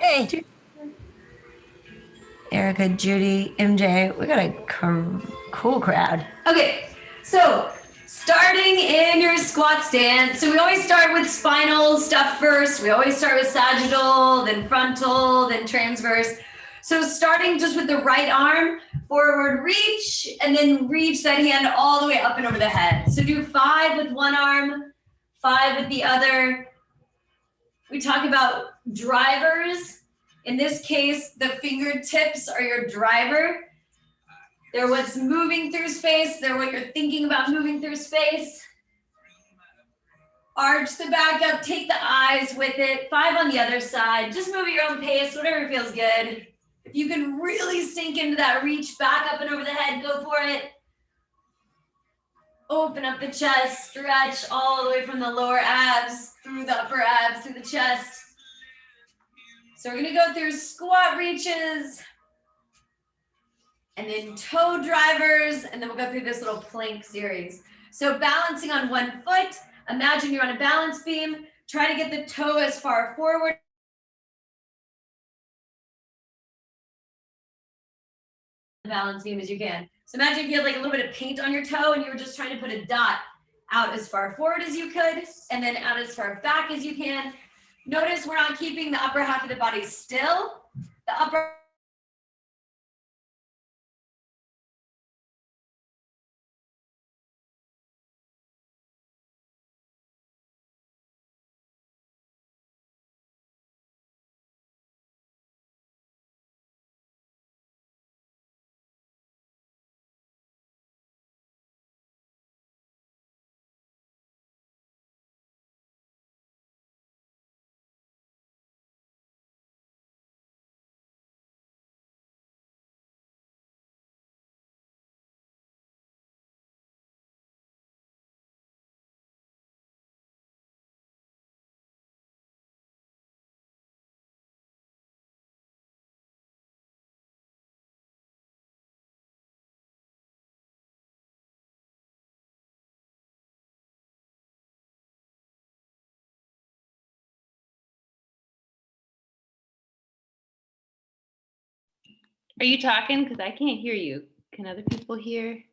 Hey, Erica, Judy, MJ, we got a cool crowd. Okay, so starting in your squat stance. So we always start with spinal stuff first. We always start with sagittal, then frontal, then transverse. So starting just with the right arm, forward reach, and then reach that hand all the way up and over the head. So do 5 with one arm, 5 with the other. We talk about drivers. In this case, the fingertips are your driver. They're what's moving through space. They're what you're thinking about moving through space. Arch the back up, take the eyes with it. 5 on the other side. Just move at your own pace, whatever feels good. If you can really sink into that reach back up and over the head, go for it. Open up the chest, stretch all the way from the lower abs, through the upper abs, through the chest. So we're gonna go through squat reaches, and then toe drivers, and then we'll go through this little plank series. So balancing on one foot, imagine you're on a balance beam, try to get the toe as far forward the balance beam as you can. So imagine if you had like a little bit of paint on your toe and you were just trying to put a dot out as far forward as you could, and then out as far back as you can. Notice we're not keeping the upper half of the body still. The upper Are you talking? Because I can't hear you. Can other people hear?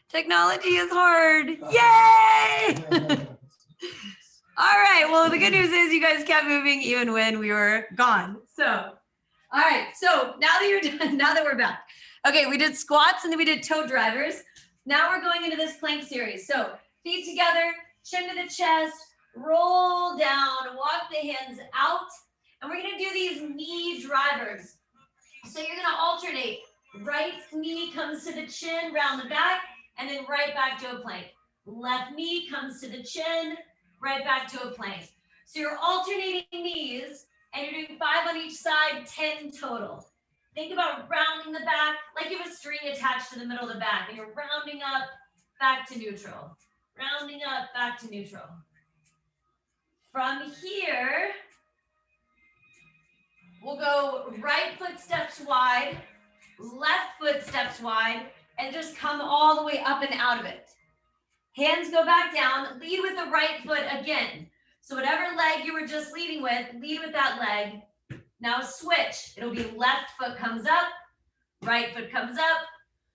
Technology is hard. Yay! All right. Well, the good news is you guys kept moving even when we were gone. So, all right. So now that you're done, now that we're back. Okay, we did squats and then we did toe drivers. Now we're going into this plank series. So feet together, chin to the chest, roll down, walk the hands out. And we're gonna do these knee drivers. So you're gonna alternate. Right knee comes to the chin, round the back, and then right back to a plank. Left knee comes to the chin, right back to a plank. So you're alternating knees, and you're doing 5 on each side, 10 total. Think about rounding the back like you have a string attached to the middle of the back, and you're rounding up back to neutral. Rounding up back to neutral. From here, we'll go right foot steps wide, left foot steps wide, and just come all the way up and out of it. Hands go back down, lead with the right foot again. So whatever leg you were just leading with, lead with that leg. Now switch. It'll be left foot comes up, right foot comes up,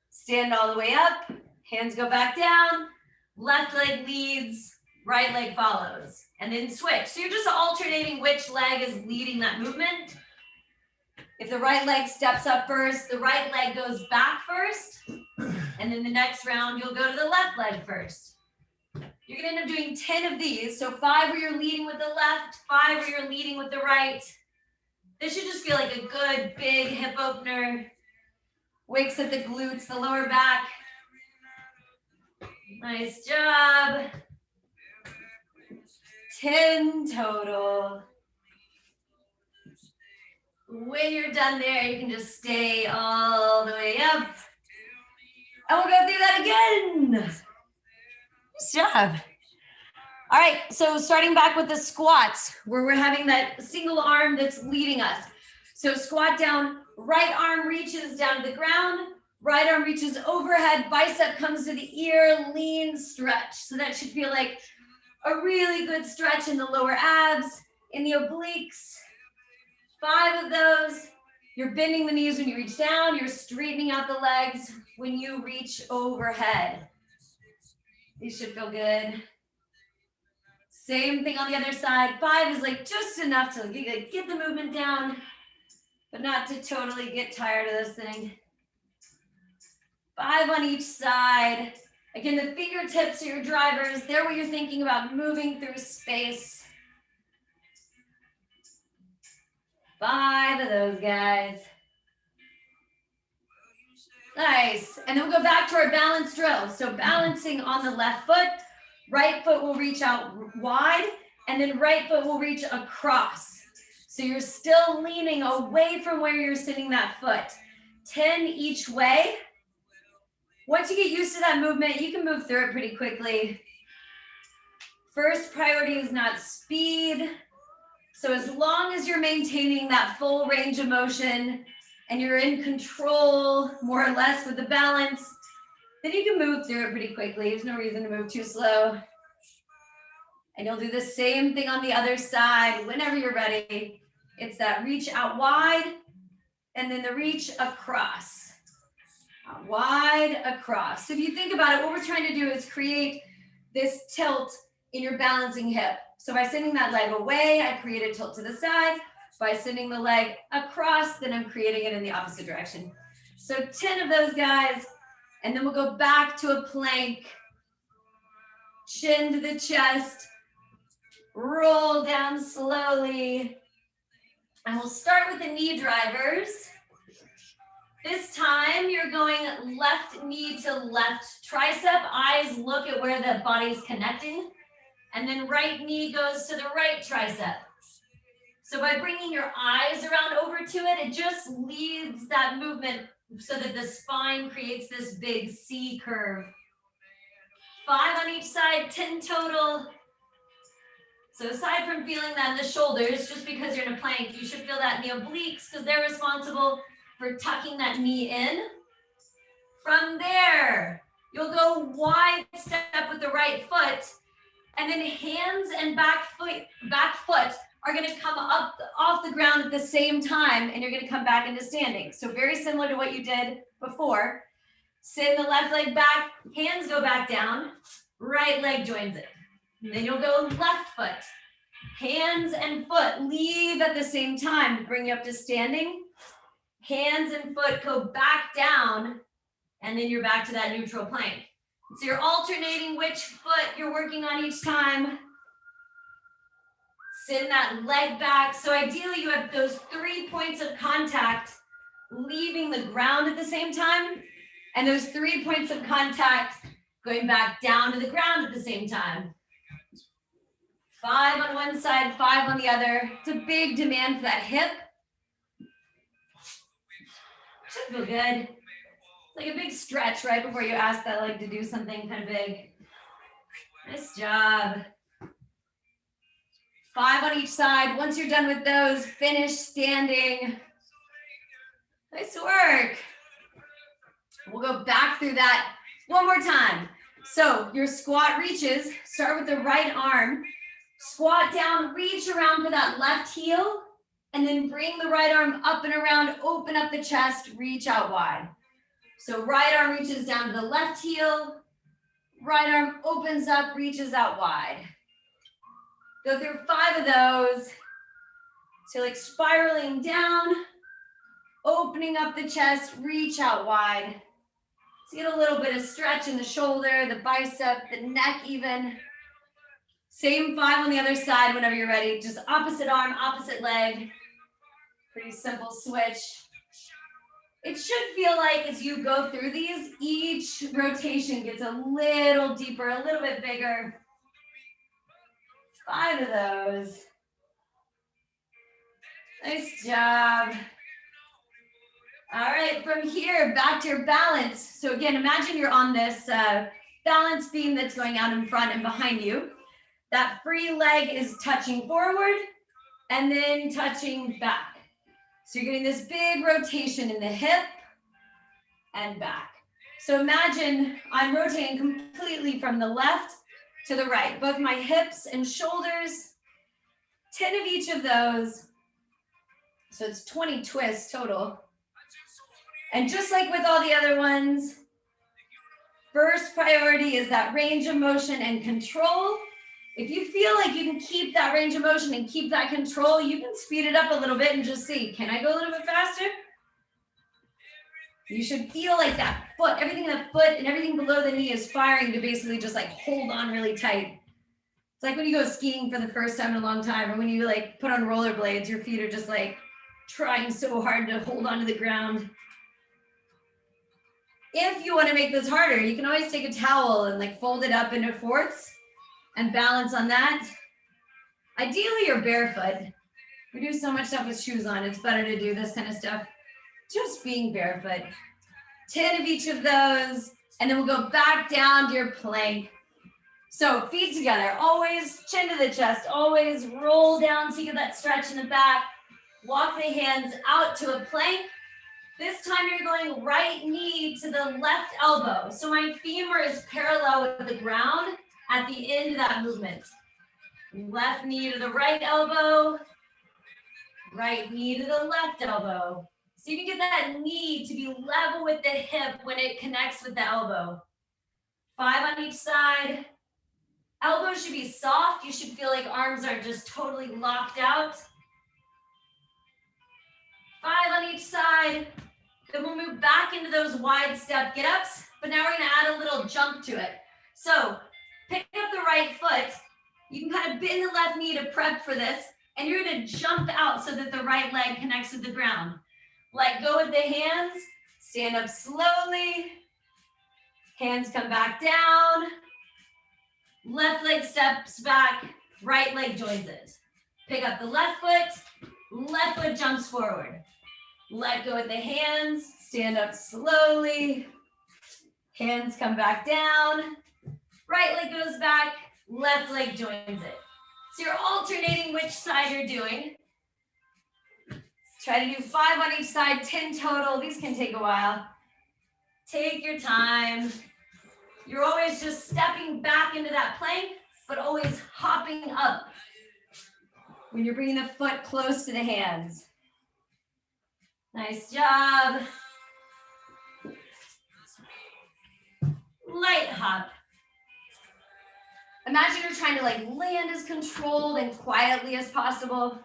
stand all the way up, hands go back down, left leg leads, right leg follows, and then switch. So you're just alternating which leg is leading that movement. If the right leg steps up first, the right leg goes back first, and then the next round, you'll go to the left leg first. You're gonna end up doing 10 of these. So 5 where you're leading with the left, 5 where you're leading with the right. This should just feel like a good big hip opener. Wakes up the glutes, the lower back. Nice job. 10 total. When you're done there, you can just stay all the way up. And we'll go through that again. job. All right, so starting back with the squats, where we're having that single arm that's leading us. So squat down, right arm reaches down to the ground, right arm reaches overhead, bicep comes to the ear, lean, stretch. So that should feel like a really good stretch in the lower abs, in the obliques. 5 of those. You're bending the knees when you reach down, you're straightening out the legs when you reach overhead. These should feel good. Same thing on the other side. 5 is like just enough to get the movement down, but not to totally get tired of this thing. 5 on each side. Again, the fingertips are your drivers. They're what you're thinking about moving through space. 5 of those guys. Nice. And then we'll go back to our balance drill. So balancing on the left foot, right foot will reach out wide, and then right foot will reach across. So you're still leaning away from where you're sitting that foot. 10 each way. Once you get used to that movement, you can move through it pretty quickly. First priority is not speed. So as long as you're maintaining that full range of motion and you're in control more or less with the balance, then you can move through it pretty quickly. There's no reason to move too slow. And you'll do the same thing on the other side whenever you're ready. It's that reach out wide and then the reach across. Out wide, across. So if you think about it, what we're trying to do is create this tilt in your balancing hip. So by sending that leg away, I create a tilt to the side. By sending the leg across, then I'm creating it in the opposite direction. So 10 of those guys, and then we'll go back to a plank. Chin to the chest, roll down slowly. And we'll start with the knee drivers. This time you're going left knee to left tricep. Eyes look at where the body's connecting. And then right knee goes to the right tricep. So by bringing your eyes around over to it, it just leads that movement so that the spine creates this big C curve. 5 on each side, 10 total. So aside from feeling that in the shoulders, just because you're in a plank, you should feel that in the obliques because they're responsible for tucking that knee in. From there, you'll go wide step with the right foot, and then hands and back foot are going to come up off the ground at the same time, and you're going to come back into standing. So very similar to what you did before. Send the left leg back, hands go back down, right leg joins it. And then you'll go left foot. Hands and foot leave at the same time to bring you up to standing. Hands and foot go back down, and then you're back to that neutral plank. So you're alternating which foot you're working on each time. Send that leg back. So ideally you have those 3 points of contact leaving the ground at the same time, and those 3 points of contact going back down to the ground at the same time. 5 on one side, 5 on the other. It's a big demand for that hip. Should feel good. It's like a big stretch right before you ask that leg to do something kind of big. Nice job. 5 on each side. Once you're done with those, finish standing. Nice work. We'll go back through that one more time. So your squat reaches, start with the right arm. Squat down, reach around for that left heel, and then bring the right arm up and around, open up the chest, reach out wide. So right arm reaches down to the left heel, right arm opens up, reaches out wide. Go through 5 of those. So like spiraling down, opening up the chest, reach out wide. So get a little bit of stretch in the shoulder, the bicep, the neck even. Same 5 on the other side whenever you're ready. Just opposite arm, opposite leg. Pretty simple switch. It should feel like as you go through these, each rotation gets a little deeper, a little bit bigger. 5 of those. Nice job. All right, from here, back to your balance. So again, imagine you're on this balance beam that's going out in front and behind you. That free leg is touching forward and then touching back. So you're getting this big rotation in the hip and back. So imagine I'm rotating completely from the left to the right, both my hips and shoulders, 10 of each of those. So it's 20 twists total. And just like with all the other ones, first priority is that range of motion and control. If you feel like you can keep that range of motion and keep that control, you can speed it up a little bit and just see, can I go a little bit faster? You should feel like that foot, everything in the foot and everything below the knee is firing to basically just like hold on really tight. It's like when you go skiing for the first time in a long time, or when you like put on rollerblades, your feet are just like trying so hard to hold on to the ground. If you want to make this harder, you can always take a towel and like fold it up into fourths and balance on that. Ideally, you're barefoot. We do so much stuff with shoes on. It's better to do this kind of stuff just being barefoot. 10 of each of those, and then we'll go back down to your plank. So feet together, always chin to the chest, always roll down so you get that stretch in the back. Walk the hands out to a plank. This time you're going right knee to the left elbow. So my femur is parallel with the ground at the end of that movement. Left knee to the right elbow, right knee to the left elbow. So you can get that knee to be level with the hip when it connects with the elbow. 5 on each side. Elbows should be soft. You should feel like arms are just totally locked out. 5 on each side. Then we'll move back into those wide step get-ups, but now we're gonna add a little jump to it. So pick up the right foot. You can kind of bend the left knee to prep for this, and you're gonna jump out so that the right leg connects with the ground. Let go with the hands, stand up slowly. Hands come back down. Left leg steps back, right leg joins it. Pick up the left foot jumps forward. Let go with the hands, stand up slowly. Hands come back down. Right leg goes back, left leg joins it. So you're alternating which side you're doing. Try to do 5 on each side, 10 total. These can take a while. Take your time. You're always just stepping back into that plank, but always hopping up when you're bringing the foot close to the hands. Nice job. Light hop. Imagine you're trying to like land as controlled and quietly as possible.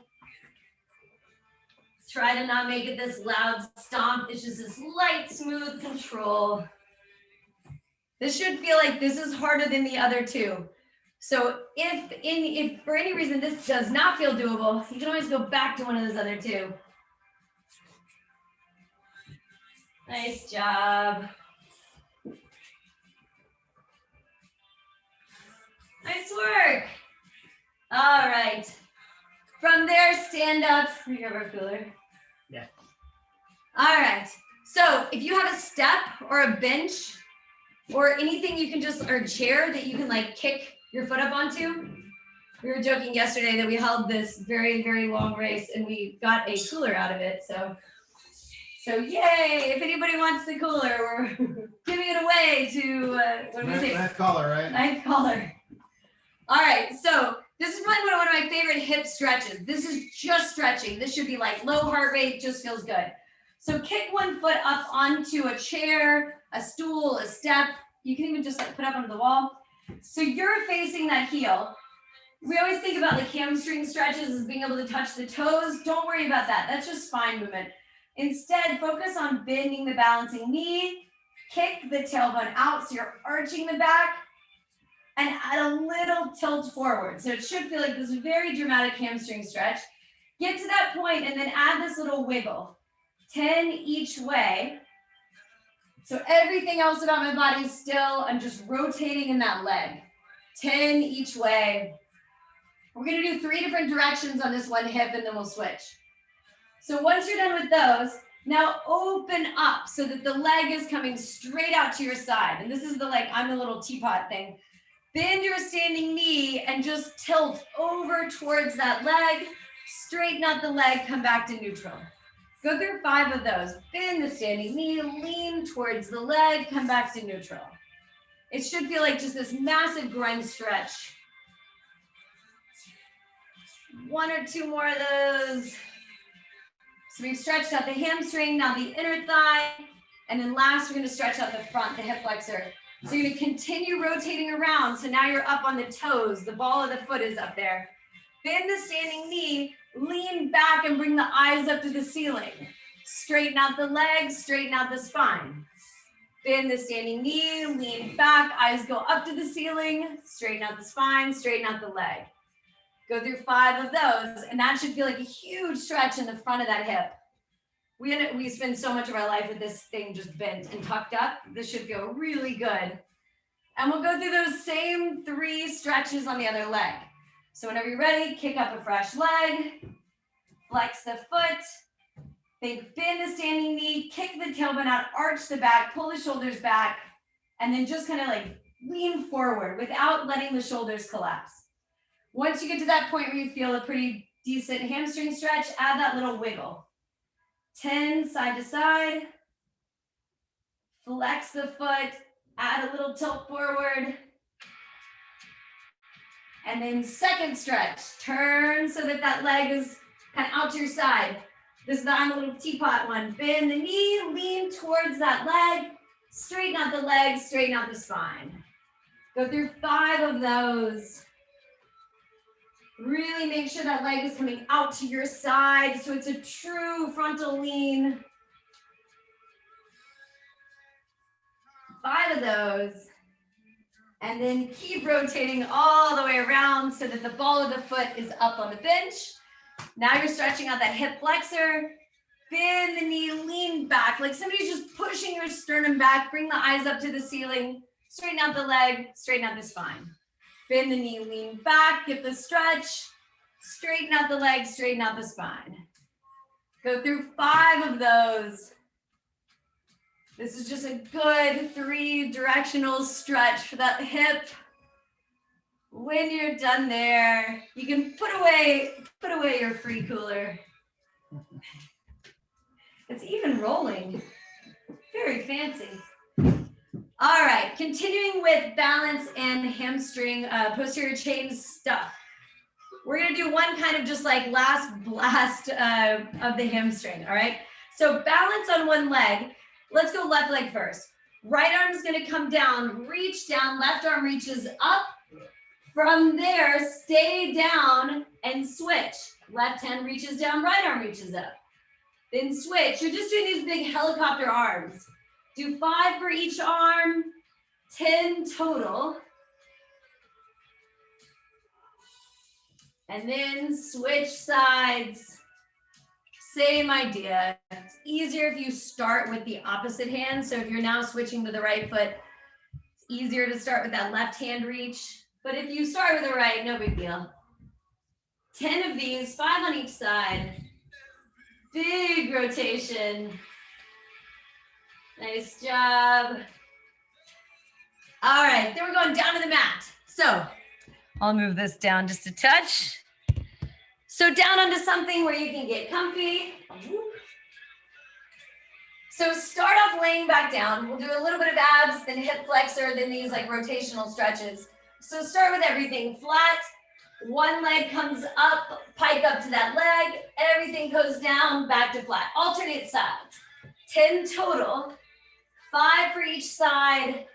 Try to not make it this loud stomp. It's just this light, smooth control. This should feel like this is harder than the other two. So if for any reason this does not feel doable, you can always go back to one of those other two. Nice job. Nice work. All right. From there, stand up. Let me grab our cooler. Yeah. All right. So if you have a step or a bench or anything you can just, or a chair that you can like kick your foot up onto. We were joking yesterday that we held this very, very long race and we got a cooler out of it. So yay, if anybody wants the cooler, we're giving it away to, what do we say? Nice color, right? Nice color. All right, so this is probably one of my favorite hip stretches. This is just stretching. This should be like low heart rate, just feels good. So kick one foot up onto a chair, a stool, a step. You can even just like put up onto the wall. So you're facing that heel. We always think about like hamstring stretches as being able to touch the toes. Don't worry about that. That's just spine movement. Instead, focus on bending the balancing knee. Kick the tailbone out so you're arching the back and add a little tilt forward. So it should feel like this very dramatic hamstring stretch. Get to that point and then add this little wiggle. 10 each way. So everything else about my body is still, I'm just rotating in that leg. 10 each way. We're gonna do 3 different directions on this one hip and then we'll switch. So once you're done with those, Now open up so that the leg is coming straight out to your side. And this is the like, I'm the little teapot thing. Bend your standing knee and just tilt over towards that leg. Straighten out the leg, come back to neutral. Go through 5 of those. Bend the standing knee, lean towards the leg, come back to neutral. It should feel like just this massive groin stretch. 1 or 2 more of those. So we've stretched out the hamstring, now the inner thigh, and then last we're gonna stretch out the front, the hip flexor. So you're gonna continue rotating around. So now you're up on the toes, the ball of the foot is up there. Bend the standing knee, lean back and bring the eyes up to the ceiling. Straighten out the legs, straighten out the spine. Bend the standing knee, lean back, eyes go up to the ceiling, straighten out the spine, straighten out the leg. Go through 5 of those, and that should feel like a huge stretch in the front of that hip. We spend so much of our life with this thing just bent and tucked up. This should feel really good. And we'll go through those same 3 stretches on the other leg. So whenever you're ready, kick up a fresh leg, flex the foot, then bend the standing knee, kick the tailbone out, arch the back, pull the shoulders back, and then just kind of like lean forward without letting the shoulders collapse. Once you get to that point where you feel a pretty decent hamstring stretch, add that little wiggle. 10 side to side, flex the foot, add a little tilt forward, and then second stretch, turn so that that leg is kind of out to your side. This is the I'm a little teapot one. Bend the knee, lean towards that leg, straighten out the legs, straighten out the spine. Go through 5 of those. Really make sure that leg is coming out to your side so it's a true frontal lean. 5 of those. And then keep rotating all the way around so that the ball of the foot is up on the bench. Now you're stretching out that hip flexor. Bend the knee, lean back, like somebody's just pushing your sternum back. Bring the eyes up to the ceiling. Straighten out the leg, straighten out the spine. Bend the knee, lean back, get the stretch. Straighten out the leg, straighten out the spine. Go through 5 of those. This is just a good 3-directional stretch for that hip. When you're done there, you can put away your free cooler. It's even rolling. Very fancy. All right, continuing with balance and hamstring posterior chain stuff. We're gonna do one kind of just like last blast of the hamstring, all right? So balance on one leg. Let's go left leg first. Right arm is gonna come down, reach down, left arm reaches up. From there, stay down and switch. Left hand reaches down, right arm reaches up. Then switch. You're just doing these big helicopter arms. Do 5 for each arm, 10 total. And then switch sides. Same idea. It's easier if you start with the opposite hand. So if you're now switching to the right foot, it's easier to start with that left hand reach. But if you start with the right, no big deal. 10 of these, 5 on each side. Big rotation. Nice job. All right, then we're going down to the mat. So I'll move this down just a touch. So down onto something where you can get comfy. So start off laying back down. We'll do a little bit of abs, then hip flexor, then these like rotational stretches. So start with everything flat. One leg comes up, pike up to that leg. Everything goes down, back to flat. Alternate sides. 10 total. 5 for each side.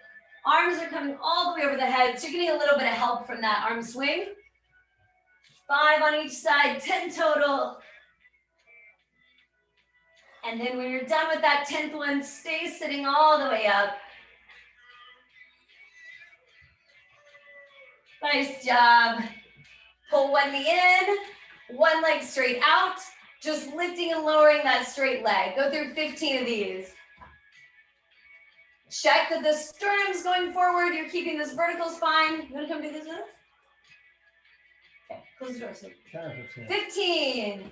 Arms are coming all the way over the head, so you're getting a little bit of help from that arm swing. 5 on each side, 10 total. And then when you're done with that 10th one, stay sitting all the way up. Nice job. Pull one knee in, one leg straight out, just lifting and lowering that straight leg. Go through 15 of these. Check that the sternum's going forward. You're keeping this vertical spine. You want to come do this with us? Okay, close the door. So 15.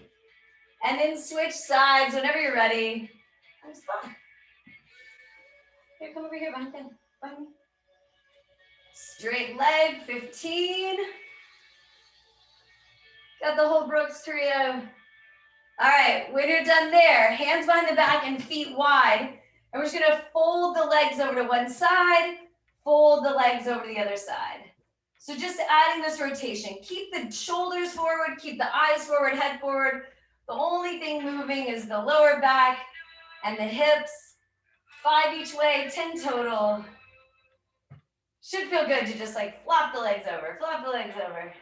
And then switch sides whenever you're ready. Nice spot. Here, come over here behind me. Straight leg, 15. Got the whole Brooks trio. All right, when you're done there, hands behind the back and feet wide. And we're just gonna fold the legs over to one side, fold the legs over to the other side. So just adding this rotation. Keep the shoulders forward, keep the eyes forward, head forward. The only thing moving is the lower back and the hips. 5 each way, 10 total. Should feel good to just like flop the legs over, flop the legs over.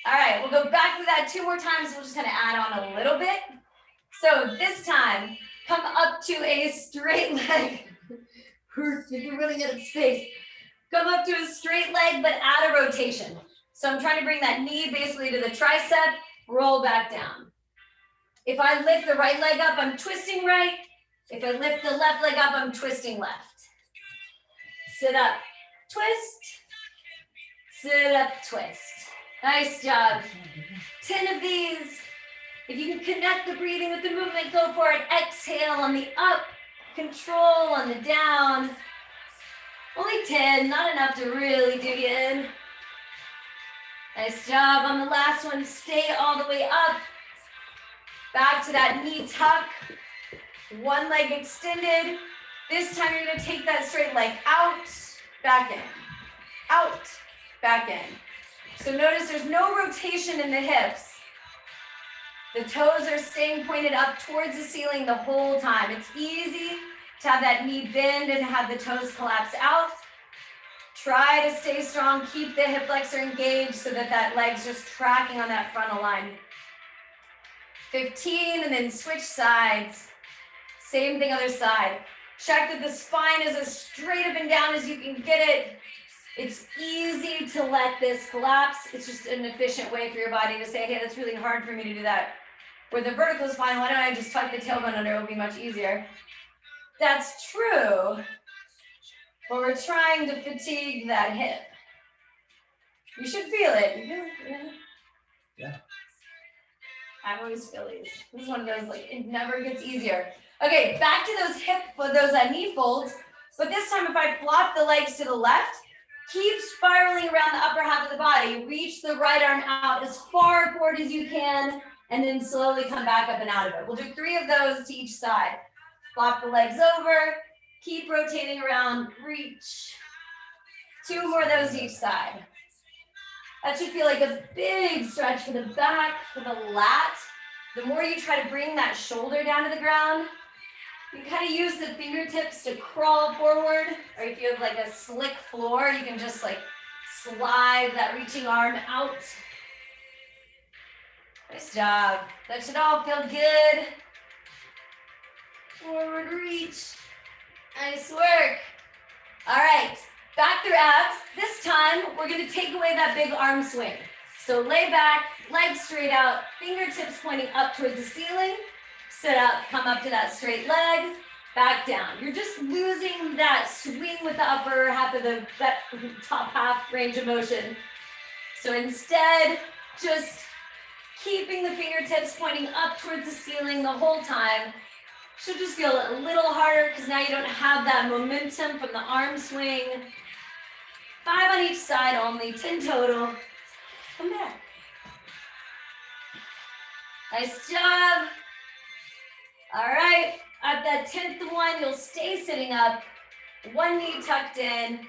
All right, we'll go back to that 2 more times. We'll just kind of add on a little bit. So this time, come up to a straight leg. You're really good at space. Come up to a straight leg, but add a rotation. So I'm trying to bring that knee basically to the tricep, roll back down. If I lift the right leg up, I'm twisting right. If I lift the left leg up, I'm twisting left. Sit up, twist. Sit up, twist. Nice job. 10 of these. If you can connect the breathing with the movement, go for it. Exhale on the up, control on the down. Only 10, not enough to really dig in. Nice job on the last one. Stay all the way up. Back to that knee tuck. One leg extended. This time you're gonna take that straight leg out, back in, out, back in. So notice there's no rotation in the hips. The toes are staying pointed up towards the ceiling the whole time. It's easy to have that knee bend and have the toes collapse out. Try to stay strong, keep the hip flexor engaged so that that leg's just tracking on that frontal line. 15, and then switch sides. Same thing other side. Check that the spine is as straight up and down as you can get it. It's easy to let this collapse. It's just an efficient way for your body to say, hey, that's really hard for me to do that. With the vertical spine, why don't I just tuck the tailbone under? It will be much easier. That's true. But we're trying to fatigue that hip. You should feel it. Yeah. I always feel these. This is one of those, like, it never gets easier. Okay, back to those knee folds. But this time, if I flop the legs to the left, keep spiraling around the upper half of the body. Reach the right arm out as far forward as you can, and then slowly come back up and out of it. We'll do 3 of those to each side. Flop the legs over, keep rotating around, reach. 2 more of those to each side. That should feel like a big stretch for the back, for the lat. The more you try to bring that shoulder down to the ground, you kind of use the fingertips to crawl forward, or if you have like a slick floor, you can just like slide that reaching arm out. Nice job. That should all feel good. Forward reach. Nice work. All right, back through abs. This time, we're gonna take away that big arm swing. So lay back, legs straight out, fingertips pointing up towards the ceiling. Sit up, come up to that straight leg, back down. You're just losing that swing with the upper half of that top half range of motion. So instead, just keeping the fingertips pointing up towards the ceiling the whole time. Should just feel a little harder because now you don't have that momentum from the arm swing. 5 on each side only, 10 total. Come back. Nice job. All right, at that 10th one, you'll stay sitting up, one knee tucked in.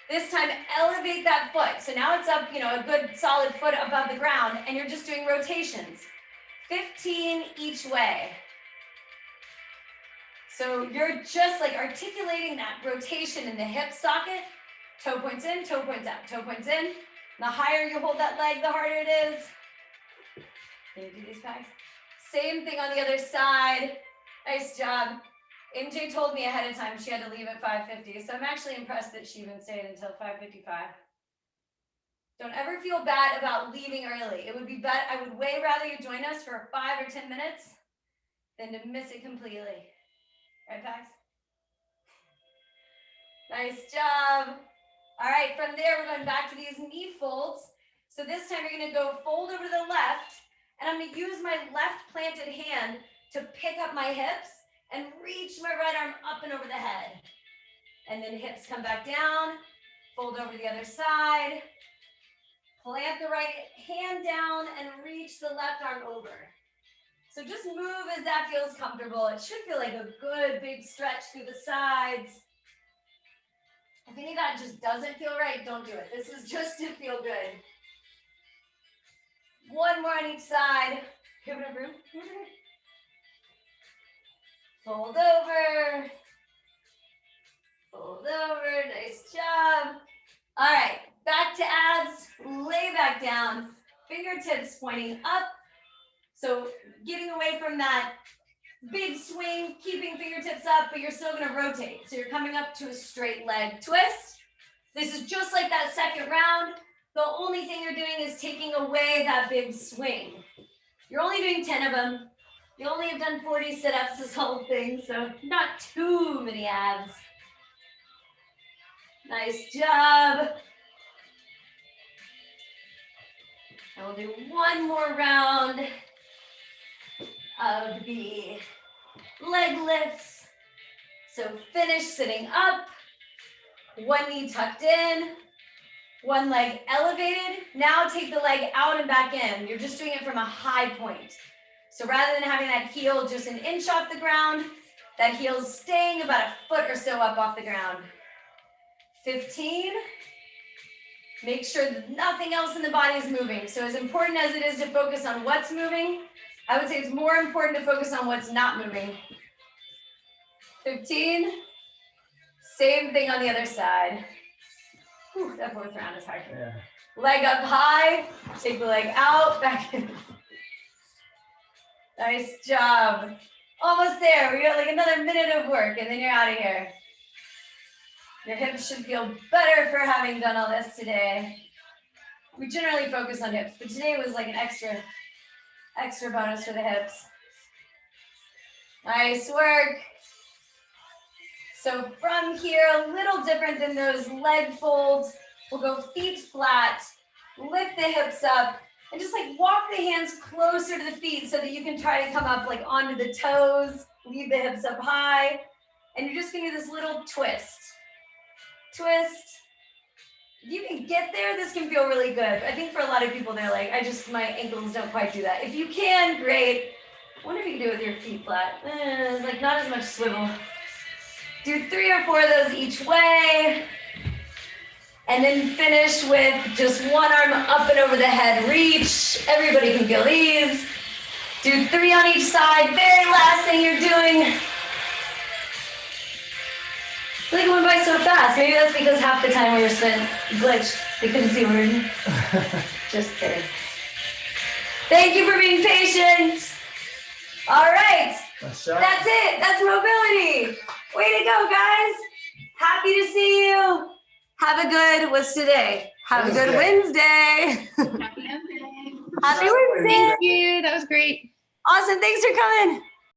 This time, elevate that foot. So now it's up, a good solid foot above the ground, and you're just doing rotations. 15 each way. So you're just like articulating that rotation in the hip socket. Toe points in, toe points out, toe points in. The higher you hold that leg, the harder it is. Can you do these packs? Same thing on the other side. Nice job. MJ told me ahead of time she had to leave at 5:50, so I'm actually impressed that she even stayed until 5:55. Don't ever feel bad about leaving early. It would be bad. I would way rather you join us for 5 or 10 minutes than to miss it completely. Right, Pax? Nice job. All right, from there, we're going back to these knee folds. So this time you're going to go fold over to the left, and I'm going to use my left planted hand to pick up my hips and reach my right arm up and over the head. And then hips come back down, fold over the other side, plant the right hand down and reach the left arm over. So just move as that feels comfortable. It should feel like a good big stretch through the sides. If any of that just doesn't feel right, don't do it. This is just to feel good. One more on each side. Give it a room. Fold over. Fold over. Nice job. All right, back to abs. Lay back down. Fingertips pointing up. So getting away from that big swing, keeping fingertips up, but you're still gonna rotate. So you're coming up to a straight leg twist. This is just like that second round. The only thing you're doing is taking away that big swing. You're only doing 10 of them. You only have done 40 sit-ups this whole thing, so not too many abs. Nice job. And we'll do one more round of the leg lifts. So finish sitting up, one knee tucked in, one leg elevated. Now take the leg out and back in. You're just doing it from a high point. So rather than having that heel just an inch off the ground, that heel's staying about a foot or so up off the ground. 15. Make sure that nothing else in the body is moving. So as important as it is to focus on what's moving, I would say it's more important to focus on what's not moving. 15. Same thing on the other side. Whew, that fourth round is hard. Yeah. Leg up high, take the leg out, back in. Nice job. Almost there. We got like another minute of work and then you're out of here. Your hips should feel better for having done all this today. We generally focus on hips, but today was like an extra bonus for the hips. Nice work. So from here, a little different than those leg folds. We'll go feet flat, lift the hips up, and just like walk the hands closer to the feet so that you can try to come up like onto the toes, leave the hips up high, and you're just gonna do this little twist. Twist. If you can get there, this can feel really good. I think for a lot of people, they're like, my ankles don't quite do that. If you can, great. I wonder if you can do it with your feet flat. It's like not as much swivel. Do 3 or 4 of those each way. And then finish with just one arm up and over the head reach. Everybody can feel these. Do 3 on each side. Very last thing you're doing. I feel like it went by so fast. Maybe that's because half the time we were spent glitched. They couldn't see what we were doing. Just kidding. Thank you for being patient. All right. That's it. That's mobility. Way to go, guys. Happy to see you. Have a good, what's today? Have a good Wednesday. Happy Wednesday. Happy Wednesday. Thank you. That was great. Awesome. Thanks for coming.